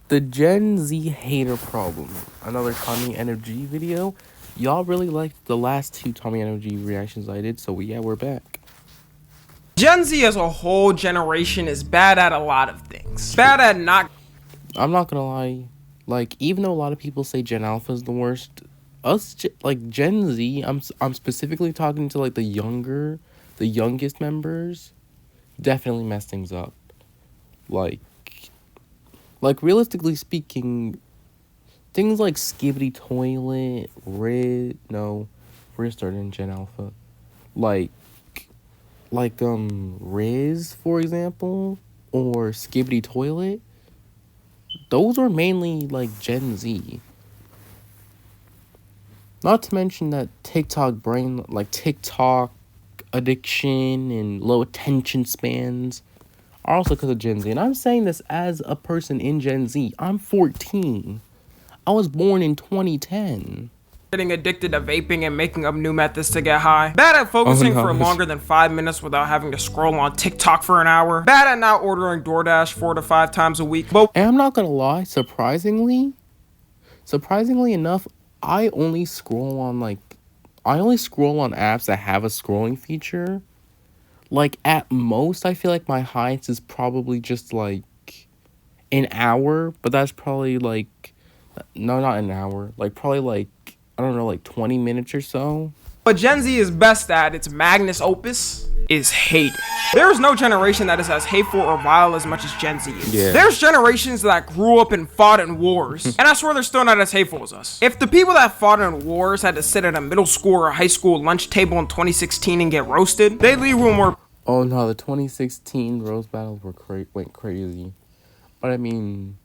The Gen Z hater problem. Another Tommy Energy video. Y'all really liked the last two Tommy Energy reactions I did, so yeah, we're back. Gen Z as a whole generation is bad at a lot of things. Bad at not... I'm not gonna lie. Like, even though a lot of people say Gen Alpha is the worst, like Gen Z, I'm specifically talking to like the youngest members, definitely mess things up. Like realistically speaking, things like Skibbity Toilet, Riz started in Gen Alpha. Like Riz, for example, or Skibbity Toilet, those were mainly like Gen Z. Not to mention that TikTok addiction and low attention spans are also because of Gen Z. And I'm saying this as a person in Gen Z. I'm 14. I was born in 2010. Getting addicted to vaping and making up new methods to get high. Bad at focusing for longer than 5 minutes without having to scroll on TikTok for an hour. Bad at not ordering DoorDash 4 to 5 times a week. But and I'm not gonna lie, surprisingly enough, I only scroll on apps that have a scrolling feature. Like, at most, I feel like my highest is probably just, like, an hour. But that's probably, like... No, not an hour. Like, probably, like, I don't know, like, 20 minutes or so. What Gen Z is best at, its magnus opus, is hate. There is no generation that is as hateful or vile as much as Gen Z is. Yeah. There's generations that grew up and fought in wars, and I swear they're still not as hateful as us. If the people that fought in wars had to sit at a middle school or high school lunch table in 2016 and get roasted, they'd leave with more... Oh no, the 2016 roast battles went crazy. But I mean,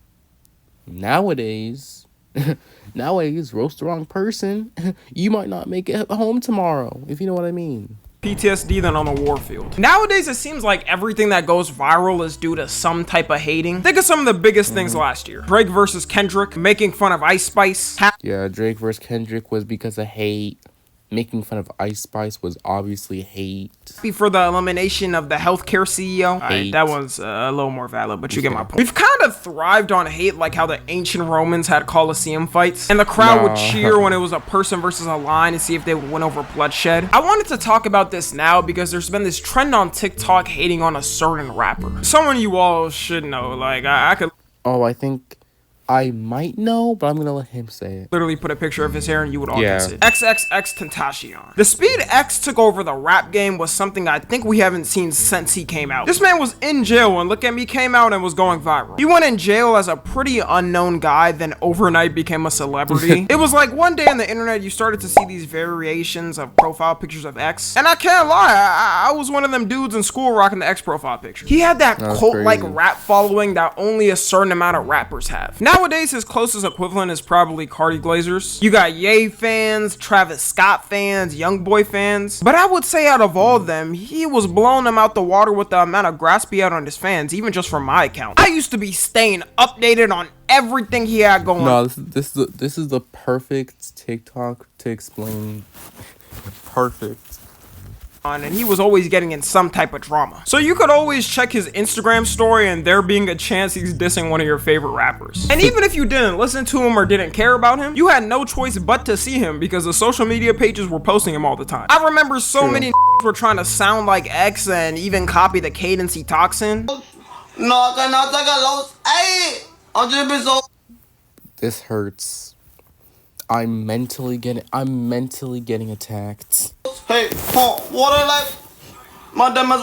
nowadays, roast the wrong person, you might not make it home tomorrow, if you know what I mean. PTSD than on the war field. Nowadays, it seems like everything that goes viral is due to some type of hating. Think of some of the biggest things last year. Drake versus Kendrick, making fun of Ice Spice. Yeah, Drake versus Kendrick was because of hate. Making fun of Ice Spice was obviously hate. For the elimination of the healthcare CEO. Right, that one's a little more valid, but you get my point. We've kind of thrived on hate, like how the ancient Romans had Colosseum fights, and the crowd would cheer when it was a person versus a lion and see if they would win over bloodshed. I wanted to talk about this now because there's been this trend on TikTok hating on a certain rapper. Someone you all should know. Like, I could... Oh, I think... I might know, but I'm gonna let him say it. Literally put a picture of his hair and you would all guess it. XXXTentacion. The speed X took over the rap game was something I think we haven't seen since he came out. This man was in jail when Look At Me came out and was going viral. He went in jail as a pretty unknown guy, then overnight became a celebrity. It was like one day on the internet you started to see these variations of profile pictures of X. And I can't lie, I was one of them dudes in school rocking the X profile picture. He had that cult-like rap following that only a certain amount of rappers have. Nowadays, his closest equivalent is probably Cardi Glazers. You got Ye fans, Travis Scott fans, YoungBoy fans. But I would say out of all of them, he was blowing them out the water with the amount of grass he had on his fans, even just from my account. I used to be staying updated on everything he had going. No, this is the perfect TikTok to explain. Perfect. And he was always getting in some type of drama. So you could always check his Instagram story and there being a chance he's dissing one of your favorite rappers. And even if you didn't listen to him or didn't care about him, you had no choice but to see him because the social media pages were posting him all the time. I remember so many were trying to sound like X and even copy the cadence he talks in. This hurts. I'm mentally getting attacked. Hey, water like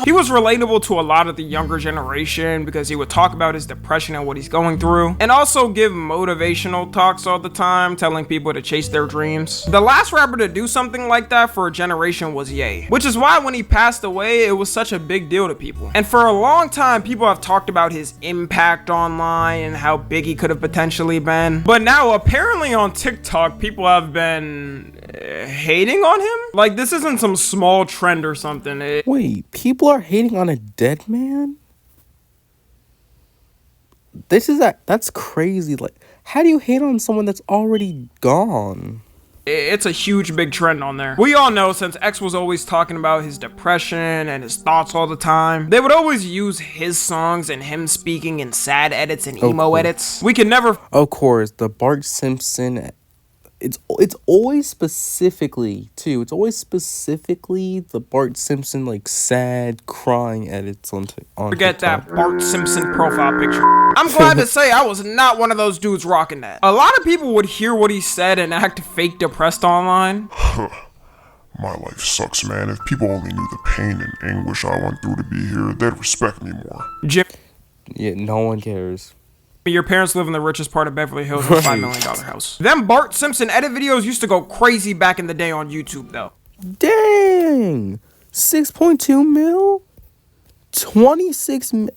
He was relatable to a lot of the younger generation because he would talk about his depression and what he's going through, and also give motivational talks all the time, telling people to chase their dreams. The last rapper to do something like that for a generation was Ye, which is why when he passed away, it was such a big deal to people. And for a long time, people have talked about his impact online and how big he could have potentially been. But now, apparently on TikTok, people have been hating on him? Like, this isn't some small trend or something. Wait, people are hating on a dead man? That's crazy. Like, how do you hate on someone that's already gone? It's a huge big trend on there. We all know since X was always talking about his depression and his thoughts all the time, they would always use his songs and him speaking in sad edits and emo edits. We can never... Of course, the Bart Simpson... It's always specifically, too. It's always specifically the Bart Simpson, like, sad, crying edits on forget TikTok. that Bart Simpson profile picture. I'm glad to say I was not one of those dudes rocking that. A lot of people would hear what he said and act fake depressed online. My life sucks, man. If people only knew the pain and anguish I went through to be here, they'd respect me more. Jim, Yeah, no one cares. your parents live in the richest part of Beverly Hills with a $5 million house. Them Bart Simpson edit videos used to go crazy back in the day on YouTube, though. Dang! 6.2 mil? 26 mil?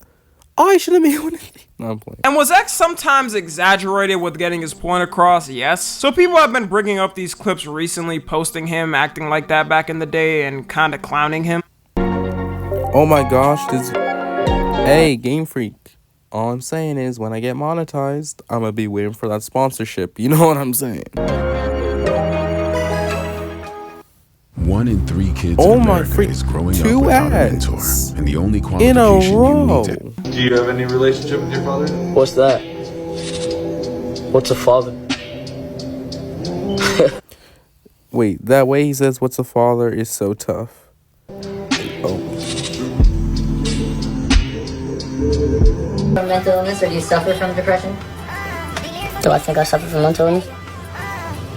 I should have made one. No, I'm playing. And was X sometimes exaggerated with getting his point across? Yes. So people have been bringing up these clips recently, posting him acting like that back in the day and kind of clowning him. Oh my gosh, Hey, Game Freak. All I'm saying is, when I get monetized, I'm gonna be waiting for that sponsorship. You know what I'm saying? 1 in 3 kids Oh in my America freak, is growing up 2 without a mentor, ads and the only in a qualification you row. need to... Do you have any relationship with your father? What's that? What's a father? Wait, that way he says, "What's a father?" is so tough. Oh. From mental illness, or do you suffer from depression? Do I think I suffer from mental illness?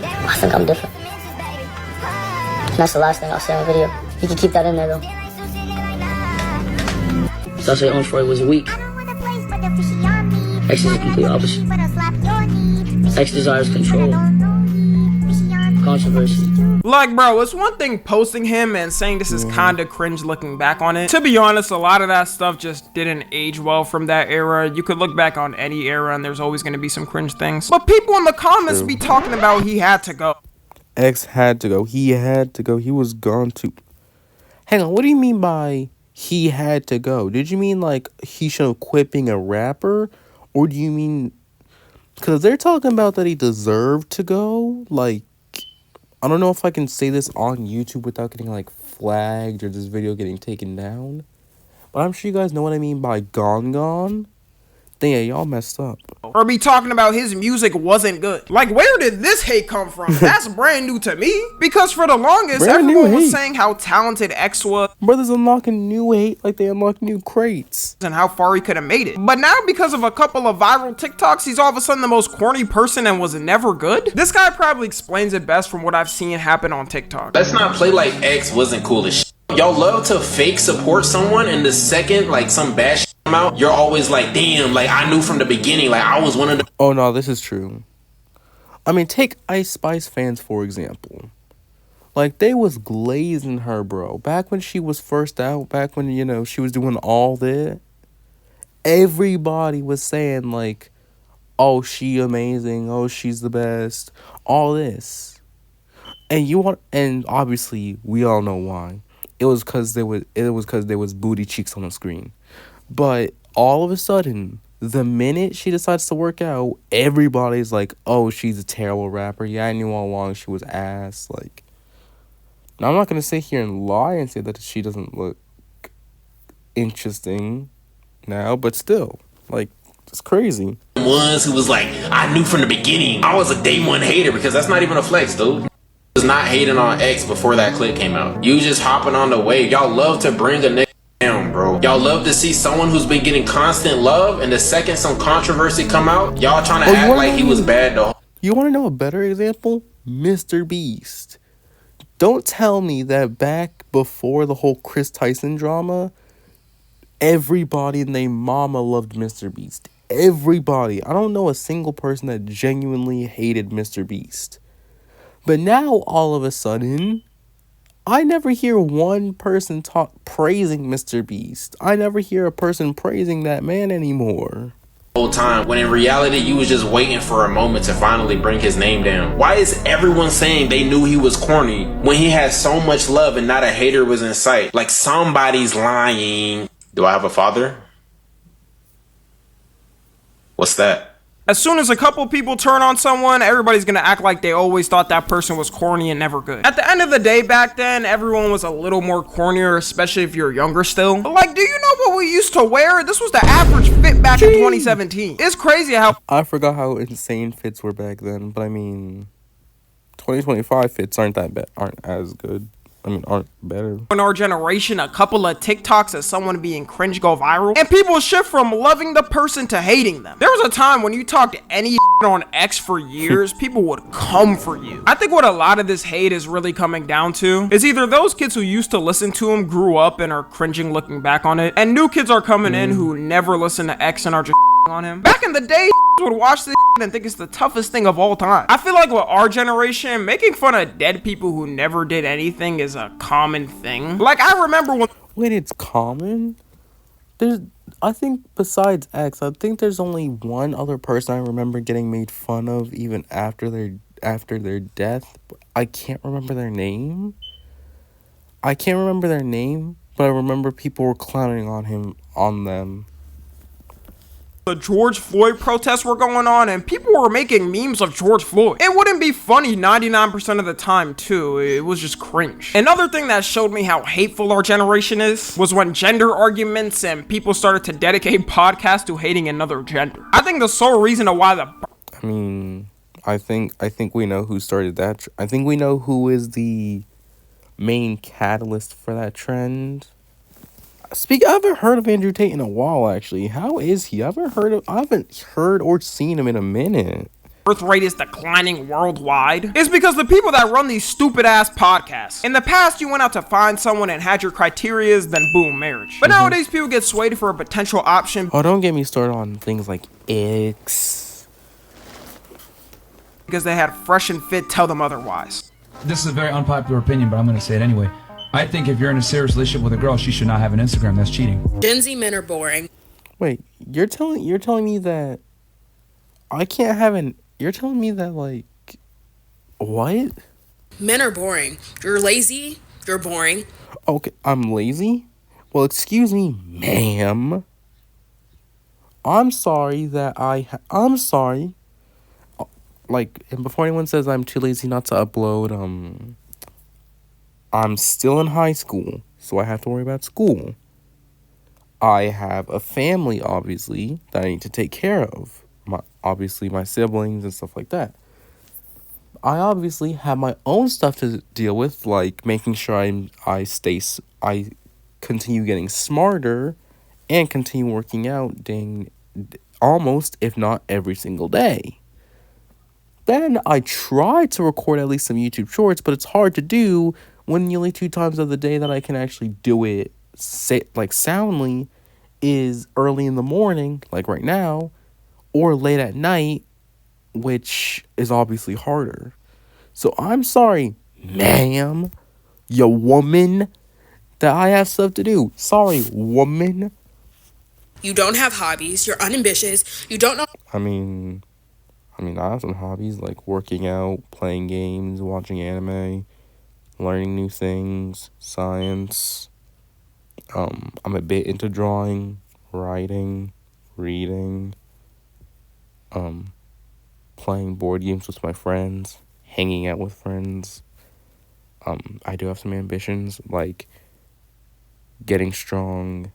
I think I'm different. And that's the last thing I'll say on the video. You can keep that in there, though. So I say Freud was weak. X is the complete opposite. X desires control. Controversy. Like, bro, it's one thing posting him and saying this is kinda cringe looking back on it. To be honest, a lot of that stuff just didn't age well from that era. You could look back on any era and there's always gonna be some cringe things. But people in the comments be talking about he had to go. X had to go. He had to go. He was gone to... Hang on, what do you mean by he had to go? Did you mean, like, he should quit being a rapper? Or do you mean... Because they're talking about that he deserved to go. Like, I don't know if I can say this on YouTube without getting, like, flagged or this video getting taken down. But I'm sure you guys know what I mean by gone. Then yeah, y'all messed up. Or be talking about his music wasn't good. Like, where did this hate come from? That's brand new to me. Because for the longest, everyone was saying how talented X was. Brothers unlocking new hate like they unlock new crates. And how far he could have made it. But now, because of a couple of viral TikToks, he's all of a sudden the most corny person and was never good? This guy probably explains it best from what I've seen happen on TikTok. Let's not play like X wasn't cool as shit. Y'all love to fake support someone, and the second, like, some bad shit come out, you're always like, damn, like, I knew from the beginning, like, I was one of the... Oh, no, this is true. I mean, take Ice Spice fans, for example. Like, they was glazing her, bro. Back when she was first out, back when, you know, she was doing all that, everybody was saying, like, oh, she amazing, oh, she's the best, all this. And obviously, we all know why. It was because there was booty cheeks on the screen. But all of a sudden, the minute she decides to work out, everybody's like, oh, she's a terrible rapper. Yeah, I knew all along she was ass. Like, now I'm not going to sit here and lie and say that she doesn't look interesting now, but still, like, it's crazy. Ones who was like, I knew from the beginning. I was a day one hater, because that's not even a flex, dude. Was not hating on X before that clip came out. You just hopping on the wave. Y'all love to bring a nigga down, bro. Y'all love to see someone who's been getting constant love, and the second some controversy come out, y'all trying to act like he was bad the whole... You want to know a better example? Mr. Beast. Don't tell me that back before the whole Chris Tyson drama, everybody and their mama loved Mr. Beast. Everybody. I don't know a single person that genuinely hated Mr. Beast. But now, all of a sudden, I never hear one person praising Mr. Beast. I never hear a person praising that man anymore. Whole time, when in reality, you was just waiting for a moment to finally bring his name down. Why is everyone saying they knew he was corny when he had so much love and not a hater was in sight? Like, somebody's lying. Do I have a father? What's that? As soon as a couple people turn on someone, everybody's gonna act like they always thought that person was corny and never good. At the end of the day back then, everyone was a little more cornier, especially if you're younger still. But like, do you know what we used to wear? This was the average fit back in 2017. It's crazy how I forgot how insane fits were back then, but I mean, 2025 fits aren't as good. I mean, aren't better. in our generation, a couple of TikToks of someone being cringe go viral, and people shift from loving the person to hating them. There was a time when you talked any on X for years, people would come for you. I think what a lot of this hate is really coming down to is either those kids who used to listen to him grew up and are cringing looking back on it, and new kids are coming in who never listen to X and are just on him. Back in the day, would watch this and think it's the toughest thing of all time. I feel like with our generation, making fun of dead people who never did anything is a common thing. Like, I remember when— Wait, it's common? I think besides X, I think there's only one other person I remember getting made fun of even after their death. I can't remember their name. But I remember people were clowning on them. the George Floyd protests were going on and people were making memes of George Floyd. It wouldn't be funny 99% of the time too, it was just cringe. Another thing that showed me how hateful our generation is was when gender arguments and people started to dedicate podcasts to hating another gender. I think the sole reason of why I think we know who started that. I think we know who is the main catalyst for that trend. I haven't heard of Andrew Tate in a while, actually. How is he? I haven't heard or seen him in a minute. birth rate is declining worldwide is because the people that run these stupid ass podcasts. In the past, you went out to find someone and had your criterias, then boom, marriage. But nowadays, people get swayed for a potential option. Oh, don't get me started on things like X. Because they had fresh and fit tell them otherwise. This is a very unpopular opinion, but I'm going to say it anyway. I think if you're in a serious relationship with a girl, she should not have an Instagram. That's cheating. Gen Z men are boring. Wait, you're telling me that I can't have an... You're telling me that, like... What? Men are boring. You're lazy. You're boring. Okay, I'm lazy? Well, excuse me, ma'am. I'm sorry. Like, and before anyone says I'm too lazy not to upload, I'm still in high school, so I have to worry about school. I have a family, obviously, that I need to take care of. My siblings and stuff like that. I obviously have my own stuff to deal with, like making sure I continue getting smarter and continue working out almost, if not every single day. Then I try to record at least some YouTube shorts, but it's hard to do when the only 2 times of the day that I can actually do it soundly is early in the morning, like right now, or late at night, which is obviously harder. So I'm sorry, ma'am, you woman, that I have stuff to do. Sorry, woman. You don't have hobbies. You're unambitious. You don't know. I mean, I have some hobbies like working out, playing games, watching anime, learning new things, science. I'm a bit into drawing, writing, reading, playing board games with my friends, hanging out with friends. I do have some ambitions, like getting strong,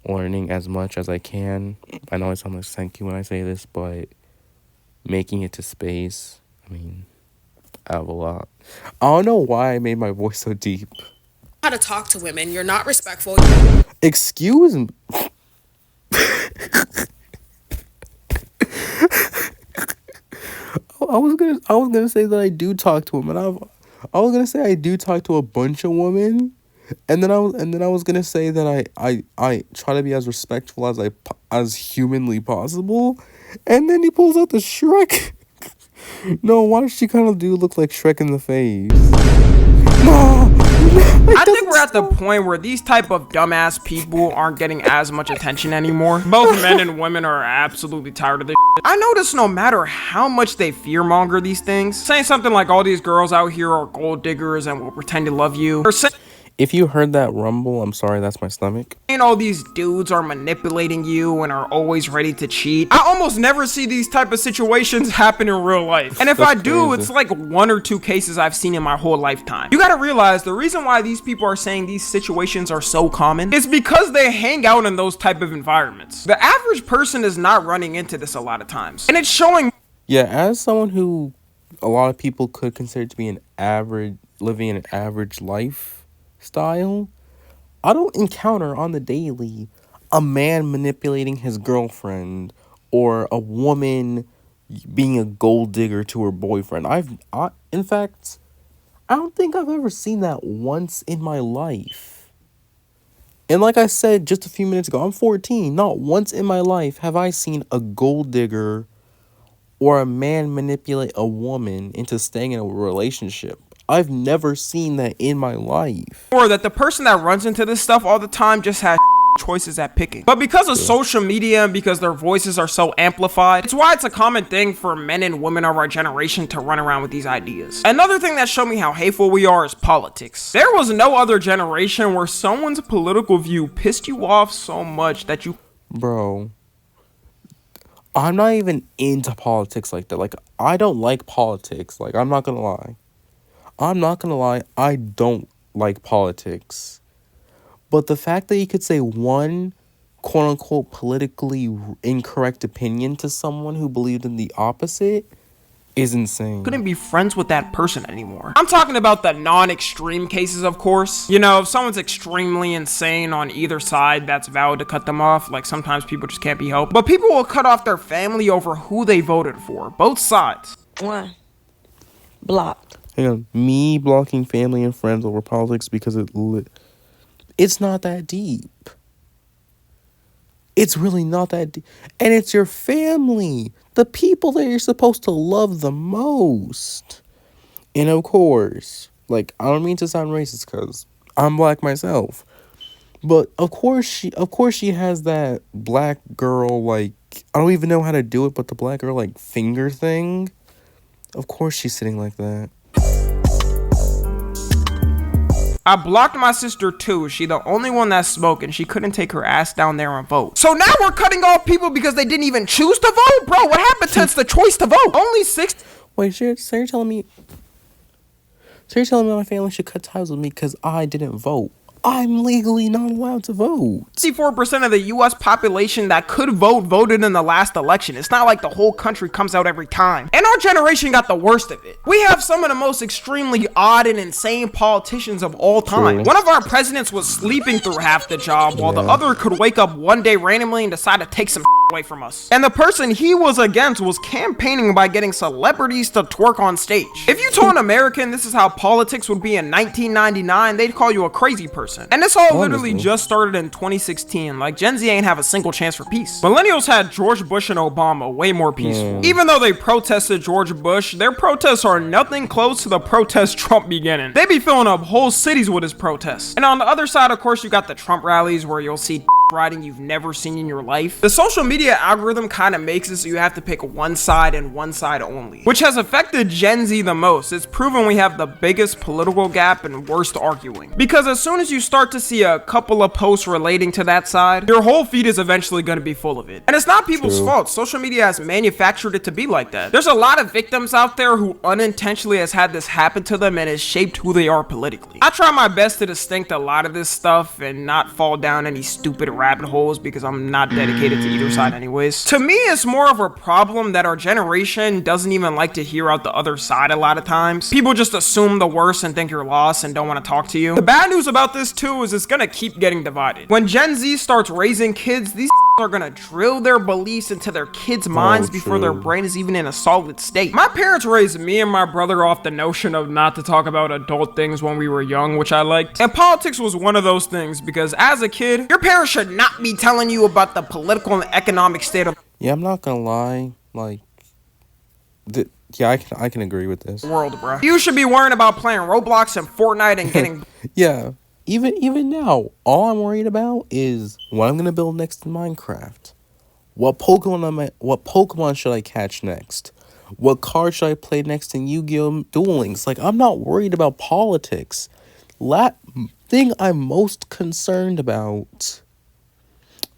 learning as much as I can. I know I sound like thank you when I say this, but making it to space, I mean, I have a lot. I don't know why I made my voice so deep. How to talk to women. You're not respectful. Excuse me. I was gonna say that I do talk to women. I was gonna say I do talk to a bunch of women, and then I was gonna say that I try to be as respectful as humanly possible, and then he pulls out the Shrek. No, why does she kind of look like Shrek in the face? No. I think we're at the point where these type of dumbass people aren't getting as much attention anymore. Both men and women are absolutely tired of this shit. I notice no matter how much they fearmonger these things, saying something like all these girls out here are gold diggers and will pretend to love you, or If you heard that rumble, I'm sorry, that's my stomach. And all these dudes are manipulating you and are always ready to cheat. I almost never see these type of situations happen in real life. And if I do, it's like 1 or 2 cases I've seen in my whole lifetime. You gotta realize the reason why these people are saying these situations are so common is because they hang out in those type of environments. The average person is not running into this a lot of times. And it's showing. Yeah, as someone who a lot of people could consider to be an average, living an average lifestyle, I don't encounter on the daily a man manipulating his girlfriend or a woman being a gold digger to her boyfriend. In fact, I don't think I've ever seen that once in my life. And like I said just a few minutes ago, I'm 14. Not once in my life have I seen a gold digger or a man manipulate a woman into staying in a relationship. I've never seen that in my life. Or that the person that runs into this stuff all the time just has choices at picking. But because of social media and because their voices are so amplified, it's why it's a common thing for men and women of our generation to run around with these ideas. Another thing that showed me how hateful we are is politics. There was no other generation where someone's political view pissed you off so much that you... Bro, I'm not even into politics like that. Like, I don't like politics. Like, I'm not gonna lie. I don't like politics. But the fact that you could say one quote-unquote politically incorrect opinion to someone who believed in the opposite is insane. Couldn't be friends with that person anymore. I'm talking about the non-extreme cases, of course. You know, if someone's extremely insane on either side, that's valid to cut them off. Like, sometimes people just can't be helped. But people will cut off their family over who they voted for. Both sides. One. Blocked. Hang on. Me blocking family and friends over politics because it's not that deep. It's really not that deep. And it's your family. The people that you're supposed to love the most. And of course, like, I don't mean to sound racist because I'm black myself. But of course she has that black girl, like, I don't even know how to do it, but the black girl, like, finger thing. Of course she's sitting like that. I blocked my sister too. She the only one that spoke and she couldn't take her ass down there and vote. So now we're cutting off people because they didn't even choose to vote? Bro, what happened since the choice to vote? Only 6... Wait, so you're telling me my family should cut ties with me because I didn't vote? I'm legally not allowed to vote. 64% of the U.S. population that could vote voted in the last election. It's not like the whole country comes out every time. And our generation got the worst of it. We have some of the most extremely odd and insane politicians of all time. True. One of our presidents was sleeping through half the job while the other could wake up one day randomly and decide to take some away from us. And the person he was against was campaigning by getting celebrities to twerk on stage. If you told an American this is how politics would be in 1999, they'd call you a crazy person. And this all literally just started in 2016. Like, Gen Z ain't have a single chance for peace. Millennials had George Bush and Obama way more peaceful. Even though they protested George Bush, their protests are nothing close to the protests Trump beginning. They be filling up whole cities with his protests. And on the other side, of course, you got the Trump rallies where you'll see riding you've never seen in your life. The social media algorithm kind of makes it so you have to pick one side and one side only, which has affected Gen Z the most. It's proven we have the biggest political gap and worst arguing. Because as soon as you start to see a couple of posts relating to that side, your whole feed is eventually going to be full of it. And it's not people's fault. Social media has manufactured it to be like that. There's a lot of victims out there who unintentionally has had this happen to them and has shaped who they are politically. I try my best to distinct a lot of this stuff and not fall down any stupid rabbit holes because I'm not dedicated to either side anyways. To me, it's more of a problem that our generation doesn't even like to hear out the other side a lot of times. People just assume the worst and think you're lost and don't want to talk to you. The bad news about this too is it's gonna keep getting divided. When Gen Z starts raising kids, these are gonna drill their beliefs into their kids' minds before their brain is even in a solid state. My parents raised me and my brother off the notion of not to talk about adult things when we were young, which I liked. And politics was one of those things because as a kid, your parents should not be telling you about the political and economic state of Yeah, I'm not gonna lie, like, yeah, I can agree with this. World, bro. You should be worrying about playing Roblox and Fortnite and getting yeah. Even now, all I'm worried about is what I'm gonna build next in Minecraft. What Pokemon should I catch next? What card should I play next in Yu-Gi-Oh! Duel Links? Like, I'm not worried about politics. thing I'm most concerned about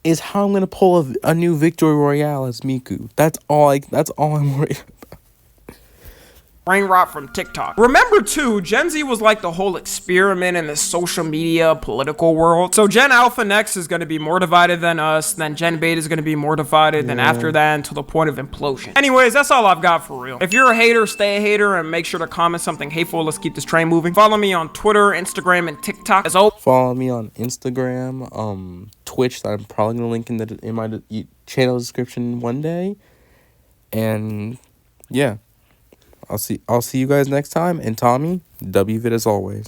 is how I'm gonna pull a new Victory Royale as Miku. That's all I'm worried about. Brain rot from TikTok. Remember too, Gen Z was like the whole experiment in the social media political world. So Gen Alpha next is going to be more divided than us, then Gen Beta is going to be more divided, then after that until the point of implosion. Anyways, that's all I've got for real. If you're a hater, stay a hater and make sure to comment something hateful. Let's keep this train moving. Follow me on Twitter, Instagram, and TikTok. As always, follow me on Instagram, Twitch, that I'm probably gonna link in my channel description one day. And yeah. I'll see you guys next time, and Tommy, WVIT as always.